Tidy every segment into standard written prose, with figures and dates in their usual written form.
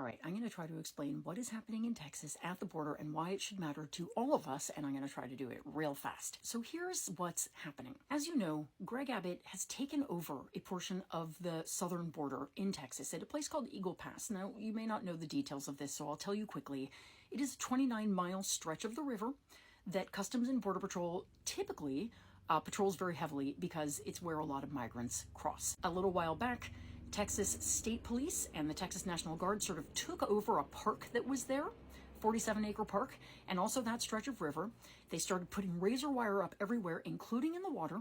All right, I'm going to try to explain what is happening in Texas at the border and why it should matter to all of us, and I'm going to try to do it real fast. So here's what's happening. As you know, Greg Abbott has taken over a portion of the southern border in Texas at a place called Eagle Pass. Now, you may not know the details of this, so I'll tell you quickly. It is a 29-mile stretch of the river that Customs and Border Patrol typically patrols very heavily because it's where a lot of migrants cross. A little while back, Texas State Police and the Texas National Guard sort of took over a park that was there, 47-acre park, and also that stretch of river. They started putting razor wire up everywhere, including in the water,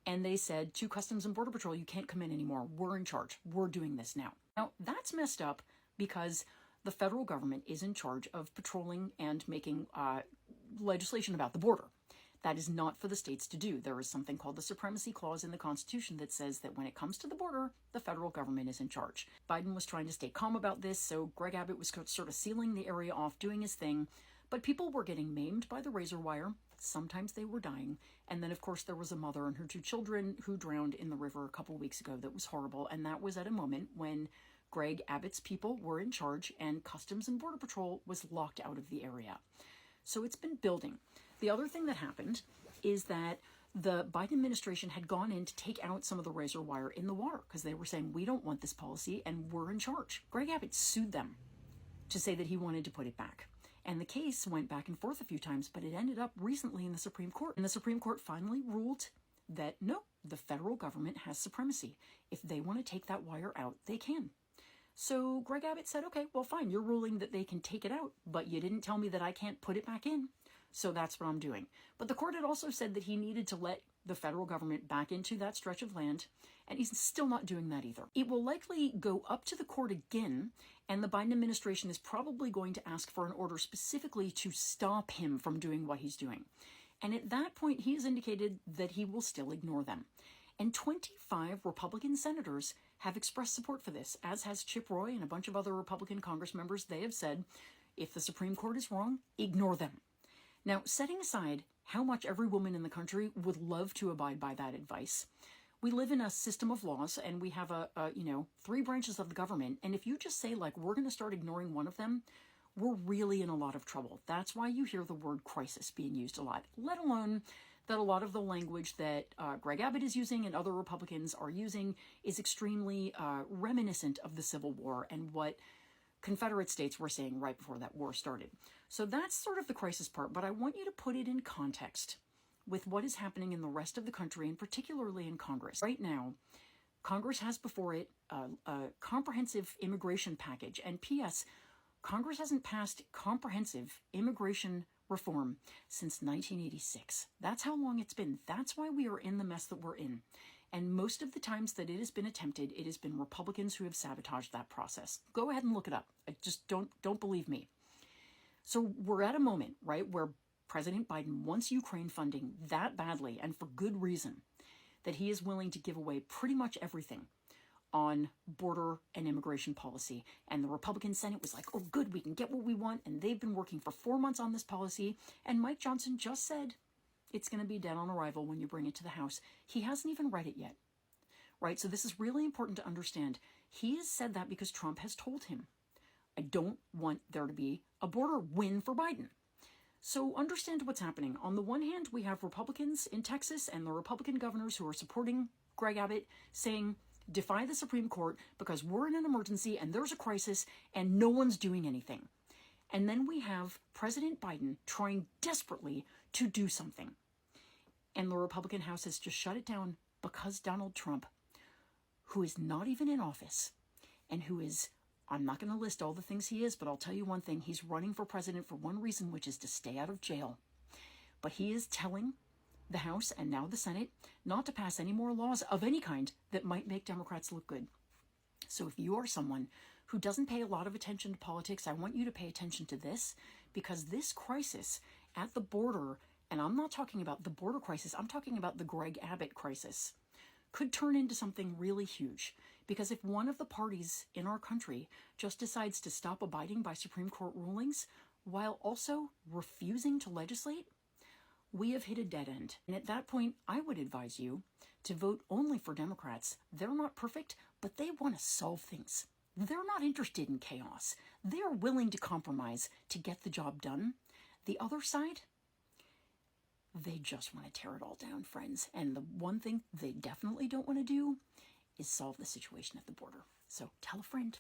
and they said to Customs and Border Patrol, you can't come in anymore. We're in charge. We're doing this now. Now, that's messed up because the federal government is in charge of patrolling and making legislation about the border. That is not for the states to do. There is something called the Supremacy Clause in the Constitution that says that when it comes to the border, the federal government is in charge. Biden was trying to stay calm about this, so Greg Abbott was sort of sealing the area off, doing his thing, but people were getting maimed by the razor wire. Sometimes they were dying. And then, of course, there was a mother and her 2 children who drowned in the river a couple weeks ago. That was horrible, and that was at a moment when Greg Abbott's people were in charge and Customs and Border Patrol was locked out of the area. So it's been building. The other thing that happened is that the Biden administration had gone in to take out some of the razor wire in the water because they were saying, we don't want this policy and we're in charge. Greg Abbott sued them to say that he wanted to put it back. And the case went back and forth a few times, but it ended up recently in the Supreme Court. And the Supreme Court finally ruled that no, the federal government has supremacy. If they want to take that wire out, they can. So Greg Abbott said, okay, well, fine, you're ruling that they can take it out, but you didn't tell me that I can't put it back in. So that's what I'm doing. But the court had also said that he needed to let the federal government back into that stretch of land, and he's still not doing that either. It will likely go up to the court again, and the Biden administration is probably going to ask for an order specifically to stop him from doing what he's doing. And at that point, he has indicated that he will still ignore them. And 25 Republican senators have expressed support for this, as has Chip Roy and a bunch of other Republican Congress members. They have said, if the Supreme Court is wrong, ignore them. Now, setting aside how much every woman in the country would love to abide by that advice, we live in a system of laws and we have 3 branches of the government. And if you just say, like, we're going to start ignoring one of them, we're really in a lot of trouble. That's why you hear the word crisis being used a lot, let alone that a lot of the language that Greg Abbott is using and other Republicans are using is extremely reminiscent of the Civil War and what Confederate states were saying right before that war started. So that's sort of the crisis part, but I want you to put it in context with what is happening in the rest of the country, and particularly in Congress. Right now, Congress has before it a comprehensive immigration package, and P.S., Congress hasn't passed comprehensive immigration reform since 1986. That's how long it's been. That's why we are in the mess that we're in. And most of the times that it has been attempted, it has been Republicans who have sabotaged that process. Go ahead and look it up. I just don't believe me. So we're at a moment, right, where President Biden wants Ukraine funding that badly and for good reason that he is willing to give away pretty much everything on border and immigration policy. And the Republican Senate was like, oh, good, we can get what we want. And they've been working for 4 months on this policy. And Mike Johnson just said it's going to be dead on arrival when you bring it to the House. He hasn't even read it yet, right? So this is really important to understand. He has said that because Trump has told him, I don't want there to be a border win for Biden. So understand what's happening. On the one hand, we have Republicans in Texas and the Republican governors who are supporting Greg Abbott saying, defy the Supreme Court because we're in an emergency and there's a crisis and no one's doing anything. And then we have President Biden trying desperately to do something. And the Republican House has just shut it down because Donald Trump, who is not even in office and who is, I'm not going to list all the things he is, but I'll tell you one thing, he's running for president for one reason, which is to stay out of jail. But he is telling the House and now the Senate not to pass any more laws of any kind that might make Democrats look good. So if you are someone who doesn't pay a lot of attention to politics, I want you to pay attention to this, because this crisis at the border, and I'm not talking about the border crisis, I'm talking about the Greg Abbott crisis, could turn into something really huge. Because if one of the parties in our country just decides to stop abiding by Supreme Court rulings while also refusing to legislate, we have hit a dead end. And at that point, I would advise you to vote only for Democrats. They're not perfect, but they want to solve things. they're not interested in chaos. They're willing to compromise to get the job done. The other side, they just want to tear it all down, friends. And the one thing they definitely don't want to do is solve the situation at the border. So tell a friend.